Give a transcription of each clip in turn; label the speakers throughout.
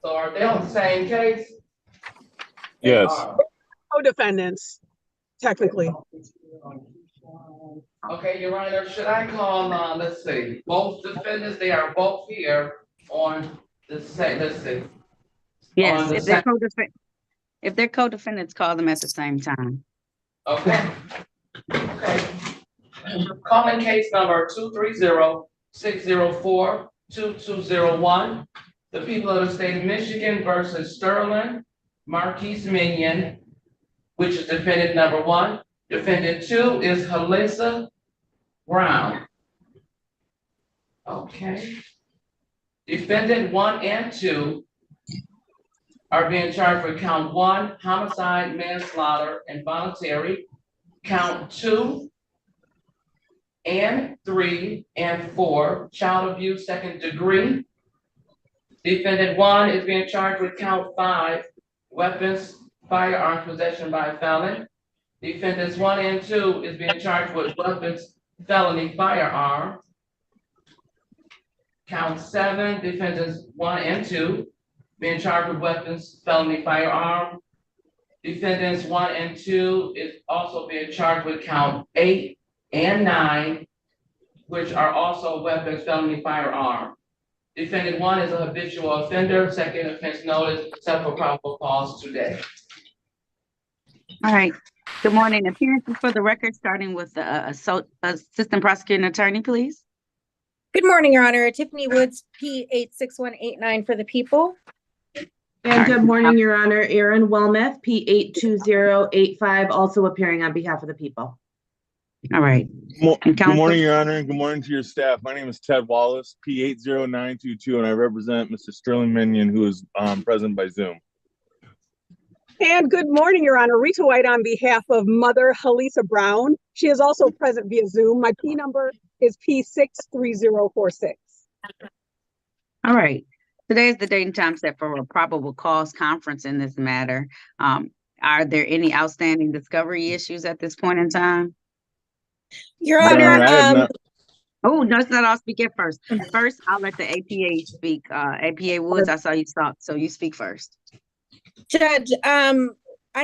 Speaker 1: So are they on the same case?
Speaker 2: Yes.
Speaker 3: Co-defendants, technically.
Speaker 1: Okay, Your Honor, should I call, let's see, both defendants, they are both here on the same, let's see.
Speaker 4: Yes,
Speaker 1: On the
Speaker 4: if they're co-defendants, call them at the same time.
Speaker 1: Okay. Okay. Calling case number 230-604-2201. The people of the state of Michigan versus Sterling Marquise Minion, which is defendant number 1. Defendant 2 is Halissa Brown. Okay. Defendant 1 and 2 are being charged with count 1, homicide, manslaughter, and voluntary. Count 2 and 3 and 4, child abuse, 2nd degree. Defendant 1 is being charged with count 5, weapons, firearm possession by a felon. Defendants 1 and 2 is being charged with weapons, felony, firearm. Count 7, defendants 1 and 2 being charged with weapons, felony, firearm. Defendants 1 and 2 is also being charged with count 8 and 9, which are also weapons, felony, firearm. Defendant 1 is a habitual offender, second offense notice, set for probable cause today.
Speaker 4: All right. Good morning. Appearances for the record, starting with the assistant prosecuting attorney, please.
Speaker 5: Good morning, Your Honor. Tiffany Woods, P86189 for the people.
Speaker 6: And good morning, Your Honor. Erin Wilmeth, P82085, also appearing on behalf of the people.
Speaker 4: All right.
Speaker 2: Good morning, Your Honor, and good morning to your staff. My name is Ted Wallace, P80922, and I represent Mr. Sterling Minion, who is present by Zoom.
Speaker 3: And good morning, Your Honor. Rita White on behalf of Mother Halissa Brown. She is also present via Zoom. My P number is P63046.
Speaker 4: All right. Today is the date and time set for a probable cause conference in this matter. Are there any outstanding discovery issues at this point in time?
Speaker 5: Your Honor,
Speaker 4: oh, no, it's not. I'll speak at first. First, I'll let the APA speak. APA Woods, I saw you stop, so you speak first.
Speaker 5: Judge, I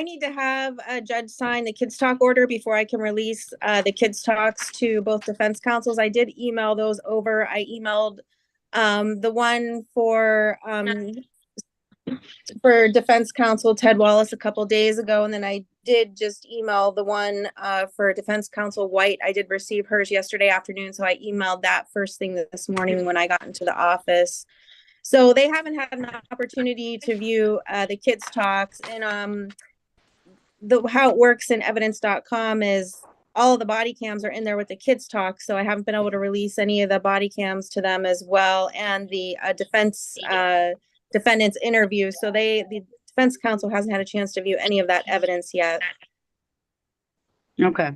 Speaker 5: need to have a judge sign the kids talk order before I can release the kids talks to both defense counsels. I did email those over. I emailed the one for defense counsel Ted Wallace a couple days ago, and then I did just email the one for defense counsel White. I did receive hers yesterday afternoon, so I emailed that first thing this morning when I got into the office. So they haven't had an opportunity to view the kids talks, and how it works in evidence.com is all of the body cams are in there with the kids talk, so I haven't been able to release any of the body cams to them as well, and the defendant's interview. So the defense counsel hasn't had a chance to view any of that evidence yet.
Speaker 4: Okay.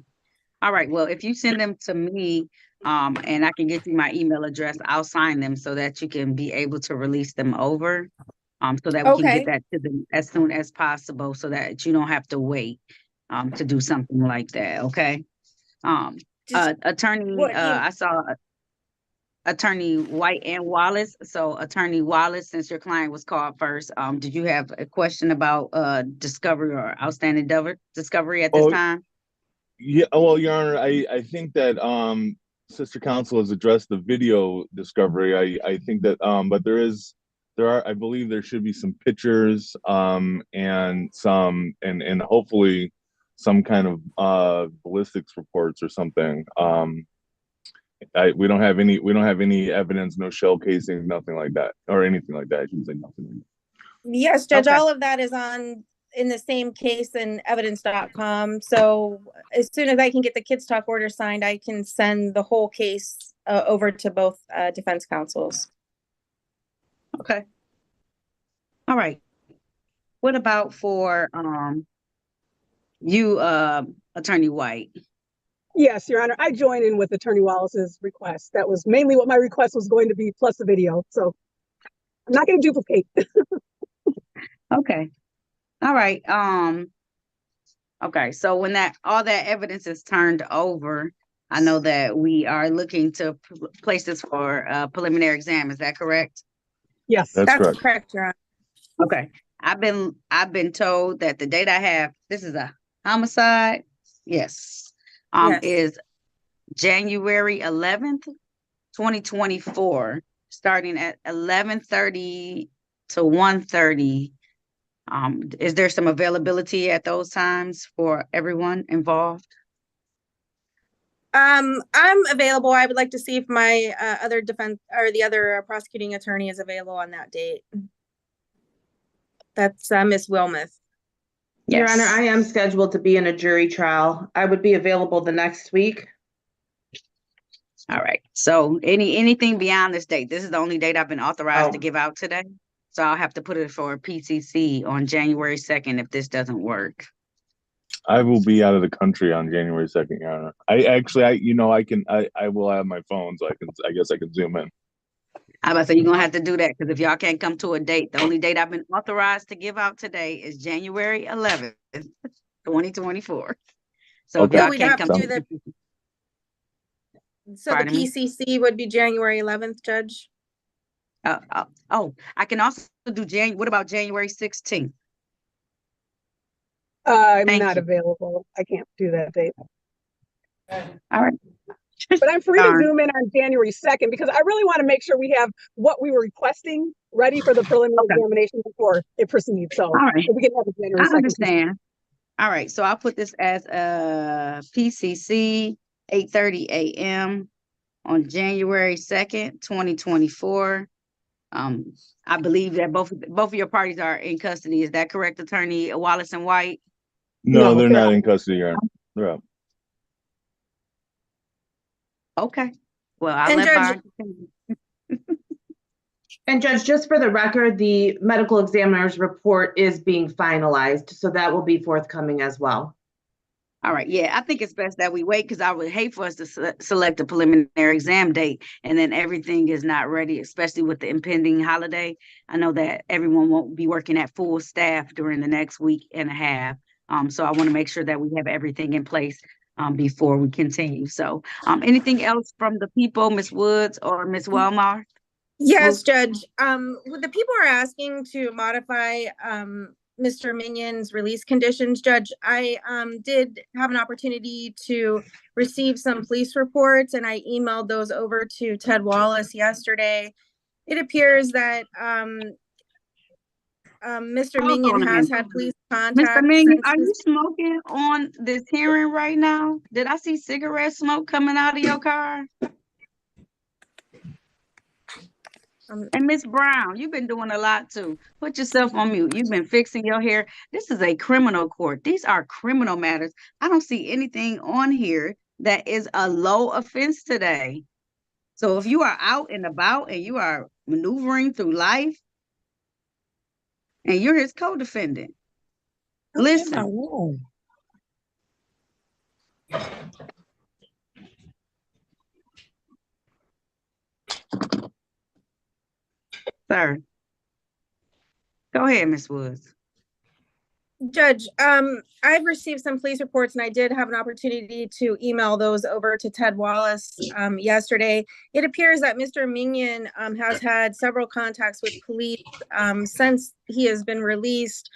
Speaker 4: All right. Well, if you send them to me, and I can get you my email address, I'll sign them so that you can be able to release them over, so that we can get that to them as soon as possible, so that you don't have to wait to do something like that. Okay. Attorney, I saw Attorney White and Wallace. So Attorney Wallace, since your client was called first, did you have a question about discovery or outstanding discovery at this time?
Speaker 2: Yeah, well, Your Honor, I think that Sister Counsel has addressed the video discovery. I think that, but I believe there should be some pictures and hopefully some kind of ballistics reports or something. We don't have any evidence, no shell casing, nothing like that, or anything like that. I should say nothing like that.
Speaker 5: Yes, Judge,
Speaker 4: Okay.
Speaker 5: all of that is in the same case in evidence.com. So as soon as I can get the kids talk order signed, I can send the whole case over to both defense counsels.
Speaker 4: Okay. All right. What about for you, Attorney White?
Speaker 3: Yes, Your Honor. I joined in with Attorney Wallace's request. That was mainly what my request was going to be, plus the video. So I'm not going to duplicate.
Speaker 4: Okay. All right. Okay. So when all that evidence is turned over, I know that we are looking to place this for a preliminary exam. Is that correct?
Speaker 3: Yes.
Speaker 2: That's correct.
Speaker 5: Correct, Your Honor.
Speaker 4: Okay. I've been told that the date I have, this is a homicide. Yes.
Speaker 5: Yes.
Speaker 4: Is January 11th, 2024, starting at 11:30 to 1:30. Is there some availability at those times for everyone involved?
Speaker 5: I'm available. I would like to see if my other defense or the other prosecuting attorney is available on that date. That's Miss Wilmoth.
Speaker 6: Your Honor,
Speaker 4: Yes.
Speaker 6: I am scheduled to be in a jury trial. I would be available the next week.
Speaker 4: All right. So anything beyond this date, this is the only date I've been authorized to
Speaker 6: Oh.
Speaker 4: give out today. So I'll have to put it for PCC on January 2nd if this doesn't work.
Speaker 2: I will be out of the country on January 2nd, Your Honor. I will have my phone, so I guess I can zoom in.
Speaker 4: I about to say you're gonna have to do that because if y'all can't come to a date, the only date I've been authorized to give out today is January 11th, 2024. So
Speaker 2: Okay.
Speaker 4: if y'all
Speaker 5: We'd
Speaker 4: can't
Speaker 5: have
Speaker 4: come
Speaker 5: to
Speaker 4: to
Speaker 5: do So the
Speaker 4: Pardon me?
Speaker 5: PCC would be January 11th, Judge?
Speaker 4: I can also do what about January 16th?
Speaker 3: I'm
Speaker 4: Thank
Speaker 3: not
Speaker 4: you.
Speaker 3: available. I can't do that date.
Speaker 4: All right.
Speaker 3: But I'm free to
Speaker 4: Darn.
Speaker 3: zoom in on January 2nd because I really want to make sure we have what we were requesting ready for the preliminary
Speaker 4: Okay.
Speaker 3: examination before it proceeds. So
Speaker 4: All right.
Speaker 3: if we can have a January
Speaker 4: I
Speaker 3: 2nd.
Speaker 4: understand. All right. So I'll put this as a PCC 8:30 a.m. on January 2nd, 2024. I believe that both of your parties are in custody. Is that correct, Attorney Wallace and White?
Speaker 2: No,
Speaker 3: No,
Speaker 2: they're
Speaker 3: they're
Speaker 2: not
Speaker 3: out.
Speaker 2: in custody, Your Honor. They're out.
Speaker 4: Okay. Well, I'll
Speaker 5: And
Speaker 4: let
Speaker 5: Judge,
Speaker 4: Byron continue.
Speaker 6: And Judge, just for the record, the medical examiner's report is being finalized, so that will be forthcoming as well.
Speaker 4: All right. Yeah, I think it's best that we wait because I would hate for us to select a preliminary exam date and then everything is not ready, especially with the impending holiday. I know that everyone won't be working at full staff during the next week and a half. So I want to make sure that we have everything in place before we continue. So anything else from the people, Ms. Woods or Ms. Wellmar?
Speaker 5: yes, Judge. The people are asking to modify Mr. Minion's release conditions. Judge, I did have an opportunity to receive some police reports and I emailed those over to Ted Wallace yesterday. It appears that Mr.
Speaker 4: Hold
Speaker 5: Minion
Speaker 4: on a
Speaker 5: has
Speaker 4: minute.
Speaker 5: had police
Speaker 4: Mr.
Speaker 5: contact
Speaker 4: Minion,
Speaker 5: since
Speaker 4: are you
Speaker 5: his
Speaker 4: smoking on this hearing right now? Did I see cigarette smoke coming out of your car? And Miss Brown, you've been doing a lot too. Put yourself on mute. You've been fixing your hair. This is a criminal court. These are criminal matters. I don't see anything on here that is a low offense today. So if you are out and about and you are maneuvering through life and you're his co-defendant, listen. Sir, go ahead, Miss Woods.
Speaker 5: Judge, I've received some police reports and I did have an opportunity to email those over to Ted Wallace yesterday. It appears that Mr. Minion has had several contacts with police since he has been released.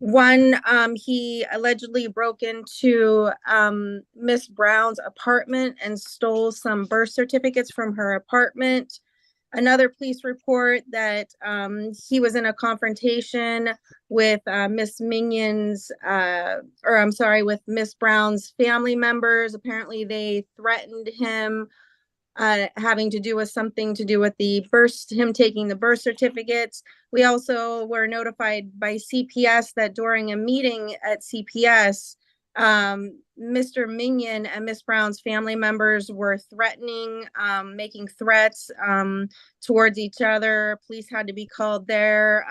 Speaker 5: One, he allegedly broke into Miss Brown's apartment and stole some birth certificates from her apartment. Another police report that he was in a confrontation with Miss Minion's, with Miss Brown's family members. Apparently they threatened him, having to do with something to do with him taking the birth certificates. We also were notified by CPS that during a meeting at CPS, Mr. Minion and Miss Brown's family members were threatening, making threats towards each other. Police had to be called there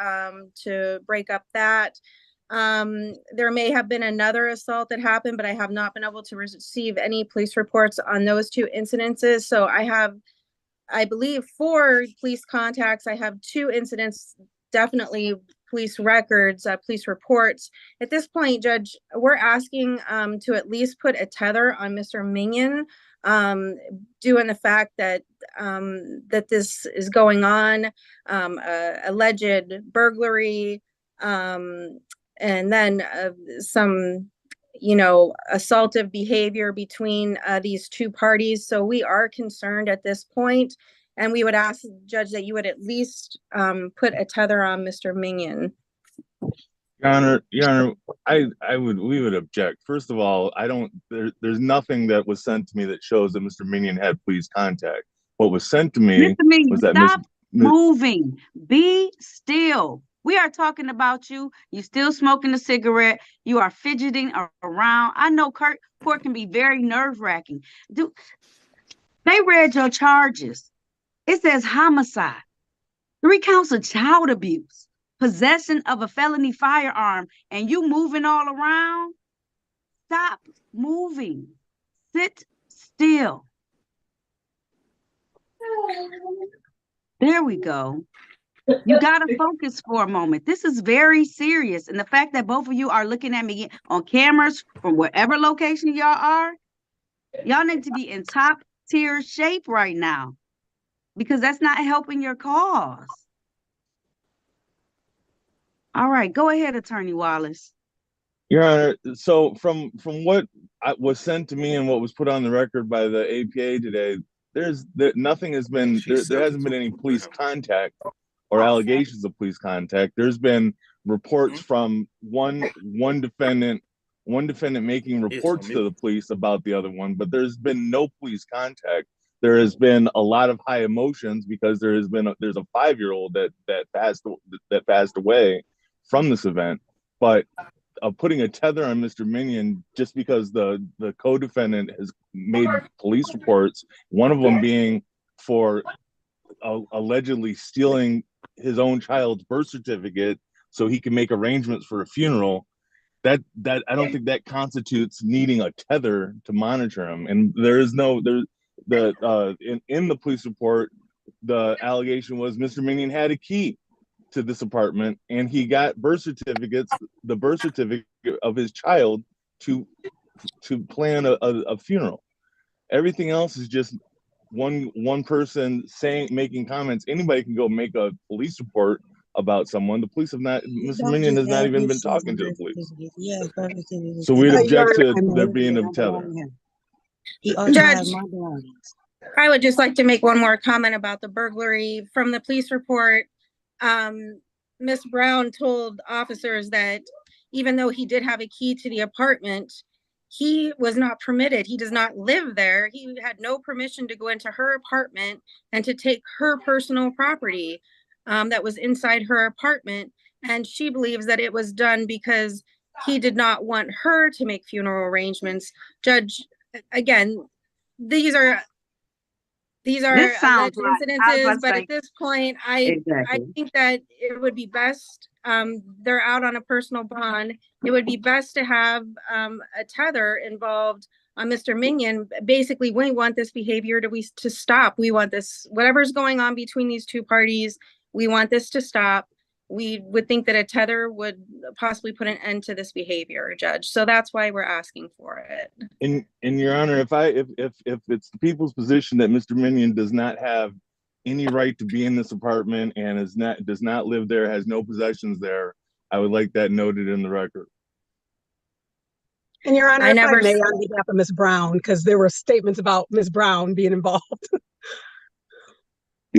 Speaker 5: to break up that. There may have been another assault that happened, but I have not been able to receive any police reports on those two incidences. So I have, I believe, 4 police contacts. I have 2 incidents, definitely police records, police reports. At this point, Judge, we're asking to at least put a tether on Mr. Minion, due in the fact that that this is going on, alleged burglary, And then some, assaultive behavior between these two parties. So we are concerned at this point, and we would ask the judge that you would at least put a tether on Mr. Minion.
Speaker 2: Your Honor, we would object. First of all, there's nothing that was sent to me that shows that Mr. Minion had police contact. What was sent to me
Speaker 4: Mr. Minion,
Speaker 2: was that
Speaker 4: stop moving. Be still. We are talking about you. You still smoking a cigarette. You are fidgeting around. I know court can be very nerve-wracking. They read your charges. It says homicide, 3 counts of child abuse, possession of a felony firearm, and you moving all around. Stop moving. Sit still. There we go. You got to focus for a moment. This is very serious. And the fact that both of you are looking at me on cameras from wherever location y'all need to be in top tier shape right now, because that's not helping your cause. All right, go ahead, Attorney Wallace.
Speaker 2: Your Honor, so from what was sent to me and what was put on the record by the APA today, there hasn't been any police contact or allegations of police contact. There's been reports from one defendant making reports to the police about the other one, but there's been no police contact. There has been a lot of high emotions because there's a 5-year-old that passed away from this event. But putting a tether on Mr. Minion just because the co-defendant has made police reports, one of them being for allegedly stealing his own child's birth certificate so he can make arrangements for a funeral, that I don't think that constitutes needing a tether to monitor him. And in the police report, the allegation was Mr. Minion had a key to this apartment and he got the birth certificate of his child to plan a funeral. Everything else is just one person making comments. Anybody can go make a police report about someone. The police Mr. Minion has not even been talking to the police. So we'd object to there being a tether.
Speaker 5: Judge, I would just like to make one more comment about the burglary. From the police report, Miss Brown told officers that even though he did have a key to the apartment, he was not permitted. He does not live there. He had no permission to go into her apartment and to take her personal property that was inside her apartment. And she believes that it was done because he did not want her to make funeral arrangements. Judge, again, these are alleged incidences, but at this point, I think that it would be best, they're out on a personal bond. It would be best to have a tether involved on Mr. Minion. Basically, we want this behavior to stop. We want this, whatever's going on between these two parties, we want this to stop. We would think that a tether would possibly put an end to this behavior, Judge. So that's why we're asking for it.
Speaker 2: In Your Honor, if it's the people's position that Mr. Minion does not have any right to be in this apartment and does not live there, has no possessions there, I would like that noted in the record.
Speaker 3: And Your Honor, if I may, on behalf of Ms. Brown, because there were statements about Ms. Brown being involved.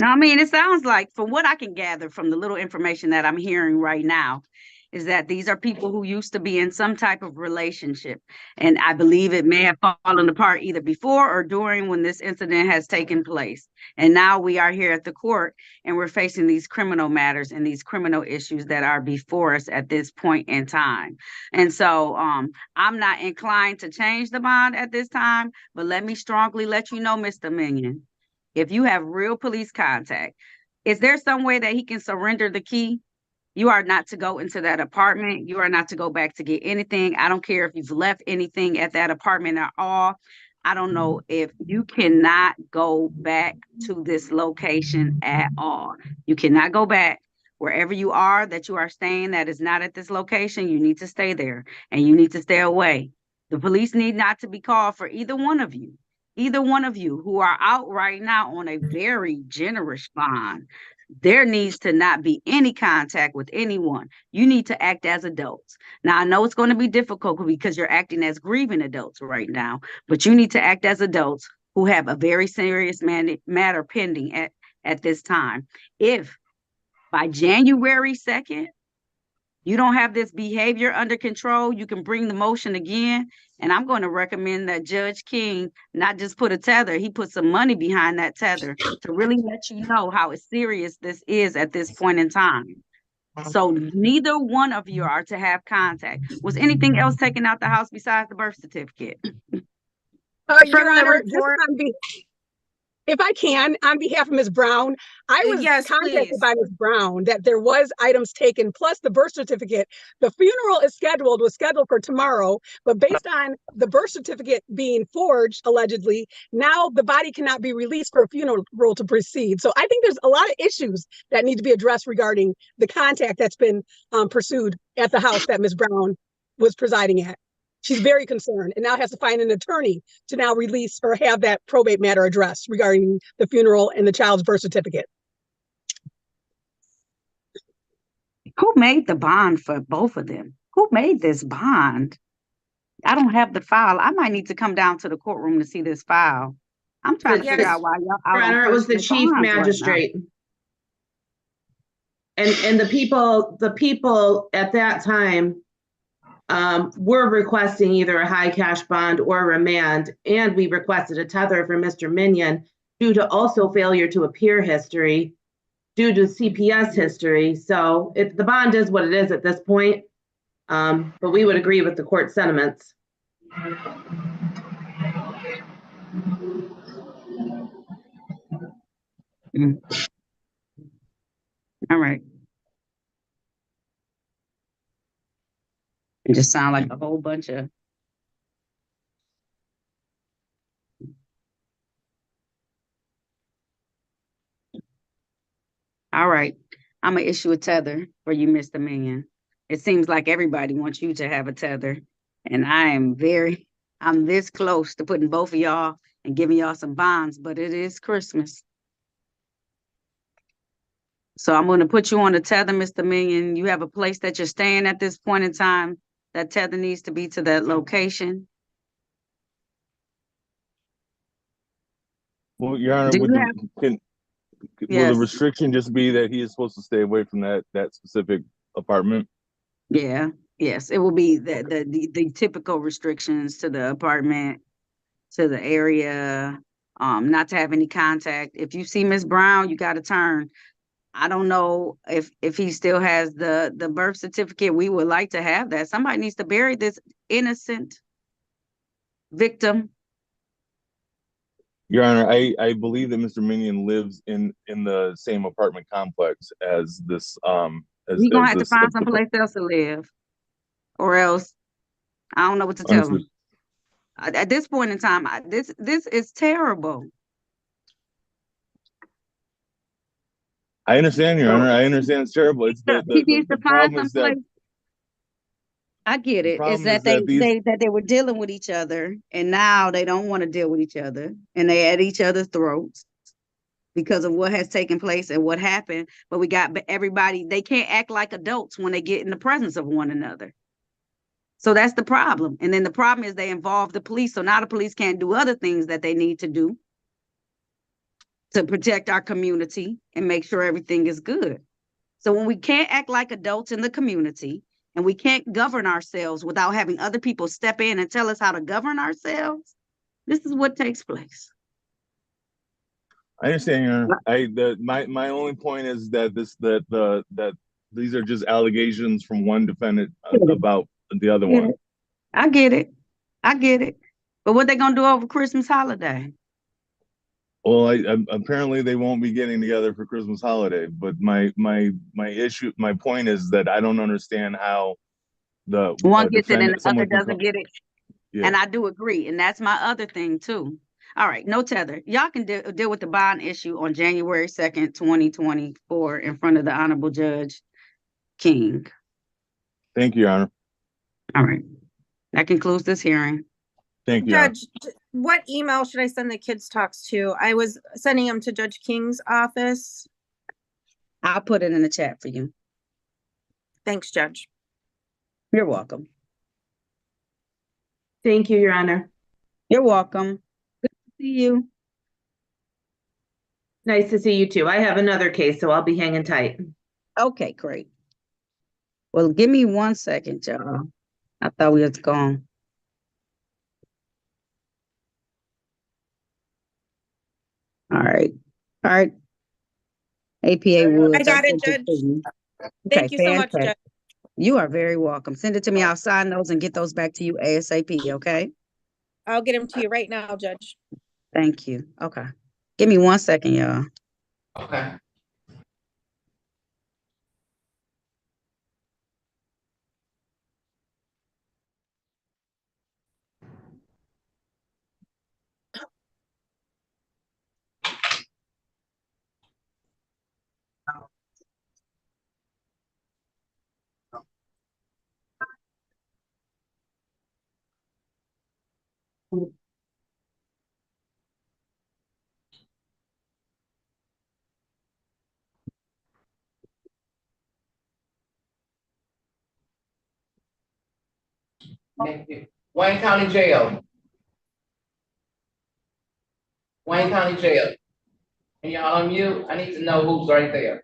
Speaker 4: I mean, it sounds like, from what I can gather from the little information that I'm hearing right now, is that these are people who used to be in some type of relationship. And I believe it may have fallen apart either before or during when this incident has taken place. And now we are here at the court and we're facing these criminal matters and these criminal issues that are before us at this point in time. And so I'm not inclined to change the bond at this time, but let me strongly let you know, Mr. Minion, if you have real police contact, is there some way that he can surrender the key? You are not to go into that apartment. You are not to go back to get anything. I don't care if you've left anything at that apartment at all. I don't know if you cannot go back to this location at all. You cannot go back. Wherever you are, that you are staying, that is not at this location, you need to stay there and you need to stay away. The police need not to be called for either one of you who are out right now on a very generous bond. There needs to not be any contact with anyone. You need to act as adults. Now, I know it's going to be difficult because you're acting as grieving adults right now, but you need to act as adults who have a very serious matter pending at this time. If by January 2nd, you don't have this behavior under control, you can bring the motion again. And I'm going to recommend that Judge King not just put a tether, he put some money behind that tether to really let you know how serious this is at this point in time. So neither one of you are to have contact. Was anything else taken out the house besides the birth certificate?
Speaker 3: Your Honor, if I can, on behalf of Ms. Brown, I was
Speaker 5: Yes,
Speaker 3: contacted
Speaker 5: please.
Speaker 3: by Ms. Brown that there was items taken plus the birth certificate. The funeral was scheduled for tomorrow, but based on the birth certificate being forged, allegedly, now the body cannot be released for a funeral to proceed. So I think there's a lot of issues that need to be addressed regarding the contact that's been pursued at the house that Ms. Brown was presiding at. She's very concerned and now has to find an attorney to now release or have that probate matter addressed regarding the funeral and the child's birth certificate.
Speaker 4: Who made the bond for both of them? Who made this bond? I don't have the file. I might need to come down to the courtroom to see this file. I'm trying to figure out why y'all out
Speaker 6: Your
Speaker 4: on
Speaker 6: Honor, it was the
Speaker 4: personal
Speaker 6: chief
Speaker 4: bonds right now.
Speaker 6: magistrate. And the people at that time were requesting either a high cash bond or remand, and we requested a tether for Mr. Minion due to also failure to appear history, due to CPS history. So the bond is what it is at this point, but we would agree with the court sentiments.
Speaker 4: All right. It just sounds like a whole bunch of. All right. I'm going to issue a tether for you, Mr. Minion. It seems like everybody wants you to have a tether. And I'm this close to putting both of y'all and giving y'all some bonds, but it is Christmas. So I'm going to put you on a tether, Mr. Minion. You have a place that you're staying at this point in time. That tether needs to be to that location.
Speaker 2: Well, Your Honor, will the restriction just be that he is supposed to stay away from that specific apartment?
Speaker 4: Yeah, yes, it will be the typical restrictions to the apartment, to the area, not to have any contact. If you see Miss Brown, you got to turn. I don't know if he still has the birth certificate. We would like to have that. Somebody needs to bury this innocent victim.
Speaker 2: Your Honor, I believe that Mr. Minion lives in the same apartment complex as this.
Speaker 4: We're gonna have to find someplace else to live, or else I don't know what to tell him. At this point in time, this is terrible.
Speaker 2: I understand, Your Honor. I understand it's terrible. It's the problem is that.
Speaker 4: I get it. It's that they were dealing with each other, and now they don't want to deal with each other, and they at each other's throats because of what has taken place and what happened. But we got everybody, they can't act like adults when they get in the presence of one another. So that's the problem. And then the problem is they involve the police. So now the police can't do other things that they need to do to protect our community and make sure everything is good. So when we can't act like adults in the community and we can't govern ourselves without having other people step in and tell us how to govern ourselves, this is what takes place.
Speaker 2: I understand, Your Honor. My only point is that that these are just allegations from one defendant about the other one.
Speaker 4: I get it. But what they gonna do over Christmas holiday?
Speaker 2: Well, apparently they won't be getting together for Christmas holiday. But my point is that I don't understand how the
Speaker 4: one gets it and the other doesn't get it.
Speaker 2: Yeah.
Speaker 4: And I do agree, and that's my other thing too. All right, no tether. Y'all can deal with the bond issue on January 2nd, 2024, in front of the Honorable Judge King.
Speaker 2: Thank you, Your Honor.
Speaker 4: All right, that concludes this hearing.
Speaker 2: Thank you,
Speaker 5: Judge. What email should I send the kids' talks to? I was sending them to Judge King's office.
Speaker 4: I'll put it in the chat for you.
Speaker 5: Thanks, Judge.
Speaker 4: You're welcome.
Speaker 6: Thank you, Your Honor.
Speaker 4: You're welcome. Good to see you.
Speaker 6: Nice to see you too. I have another case, so I'll be hanging tight.
Speaker 4: Okay, great. Well, give me 1 second, y'all. I thought we was gone. All right. All right. APA Woods.
Speaker 5: I got it,
Speaker 4: sent
Speaker 5: Judge.
Speaker 4: to you.
Speaker 5: Thank
Speaker 4: Okay,
Speaker 5: you so much,
Speaker 4: fantastic.
Speaker 5: Judge.
Speaker 4: You are very welcome. Send it to me. I'll sign those and get those back to you ASAP, okay?
Speaker 5: I'll get them to you right now, Judge.
Speaker 4: Thank you. Okay. Give me 1 second, y'all.
Speaker 1: Okay. Thank you. Wayne County Jail. Wayne County Jail. Can y'all unmute? I need to know who's right there.